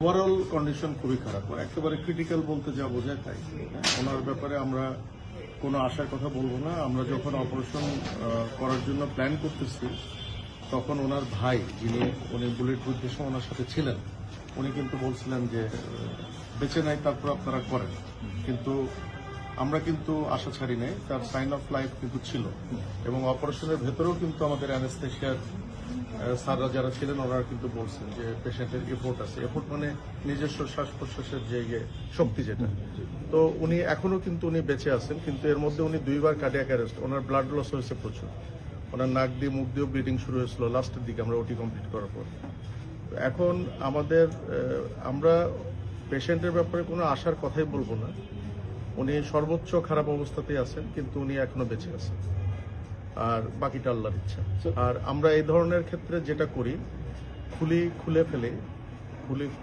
Overall condition খুবই খারাপ, একেবারে ক্রিটিক্যাল বলতে যা বোঝায় তাই। ওনার ব্যাপারে আমরা কোনো আশার কথা বলবো না। আমরা যখন অপারেশন করার জন্য প্ল্যান করতেছি তখন ওনার ভাই, উনি বুলেট প্রুফ সময় ওনার সাথে ছিলেন, উনি কিন্তু বলছিলেন যে বেঁচে নাই, তারপর আপনারা করেন। কিন্তু আমরা কিন্তু আশা ছাড়ি নাই, তার সাইন অফ লাইফ কিন্তু ছিল। এবং অপারেশনের ভেতরেও কিন্তু আমাদের অ্যানেস্থেশিয়ার স্যাররা যারা ছিলেন ওনারা কিন্তু বলছেন যে পেশেন্টের এফোর্ট আছে। এফোর্ট মানে নিজস্ব শ্বাস প্রশ্বাসের যে শক্তি যেটা। তো উনি এখনো কিন্তু উনি বেঁচে আছেন, কিন্তু এর মধ্যে উনি 2 বার কার্ডিয়াক অ্যারেস্ট, ওনার ব্লাড লস হয়েছে প্রচুর। ওনার নাক দিয়ে মুখ দিয়েও ব্লিডিং শুরু হয়েছিল লাস্টের দিকে আমরা ওটি কমপ্লিট করার পর। এখন আমরা পেশেন্টের ব্যাপারে কোনো আশার কথাই বলবো না। উনি সর্বোচ্চ খারাপ অবস্থাতেই আছেন, কিন্তু উনি এখনো বেঁচে আছেন, আর বাকিটা আল্লাহর ইচ্ছা। আর আমরা এই ধরনের ক্ষেত্রে যেটা করি,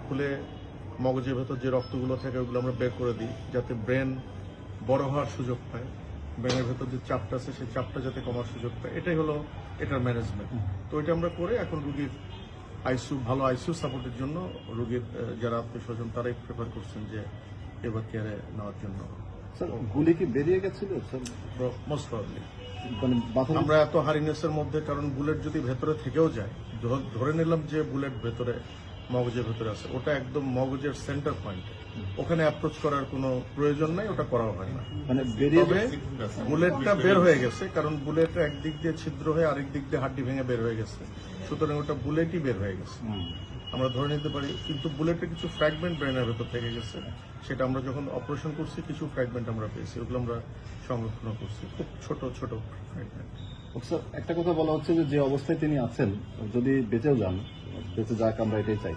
খুলে মগজের ভেতর যে রক্তগুলো থাকে ওগুলো আমরা বের করে দিই, যাতে ব্রেন বড় হওয়ার সুযোগ পায়। ব্রেনের ভেতর যে চাপটা আছে সেই চাপটা যাতে কমার সুযোগ পায়, এটাই হলো এটার ম্যানেজমেন্ট। তো এটা আমরা করে এখন রুগীর ভালো আইসিইউ সাপোর্টের জন্য রুগীর যারা আত্মীয় স্বজন তারাই প্রেফার করছেন যে এবার কেয়ারে নেওয়ার জন্য। স্যার, গুলি কি বেরিয়ে গেছিল স্যার? Most probably. মানে আমরা এত হারিনেসের মধ্যে, কারণ বুলেট যদি ভেতরে থেকেও যায়, ধরে নিলাম যে বুলেট ভেতরে মগজের ভেতরে আছে, ওটা একদম মগজের সেন্টার পয়েন্ট, ওখানে অ্যাপ্রোচ করার কোনো প্রয়োজন নাই, ওটা করা হয় না। মানে তবে বুলেটটা বের হয়ে গেছে, কারণ বুলেট একদিক দিয়ে ছিদ্র হয়ে আরেক দিক দিয়ে হাড্ডি ভেঙে বের হয়ে গেছে, সুতরাং ওটা বুলেটই বের হয়ে গেছে আমরা ধরে নিতে পারি। কিন্তু বুলেটের কিছু ফ্র্যাগমেন্ট ব্রেনের ভেতর থেকে গেছে, সেটা আমরা যখন অপারেশন করছি কিছু ফ্র্যাগমেন্ট আমরা পেয়েছি, ওগুলো আমরা সংরক্ষণ করছি, খুব ছোট ছোট ফ্র্যাগমেন্ট। স্যার, একটা কথা বলা হচ্ছে যে অবস্থায় তিনি আছেন, যদি বেঁচে যাক আমরা এটাই চাই,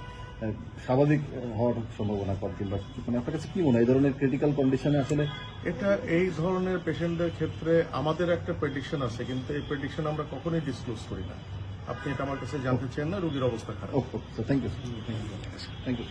স্বাভাবিক হওয়ার সম্ভাবনা কম, কিংবা মানে আপনার কাছে কি মনে হয় এই ধরনের ক্রিটিক্যাল কন্ডিশনে আসলে? এটা এই ধরনের পেশেন্টদের ক্ষেত্রে আমাদের একটা প্রেডিকশন আছে, কিন্তু এই প্রেডিকশন আমরা কখনোই ডিসক্লোজ করি না। আপনি এটা আমার কাছে জানতে চান না, রোগীর অবস্থা খারাপ। Thank you.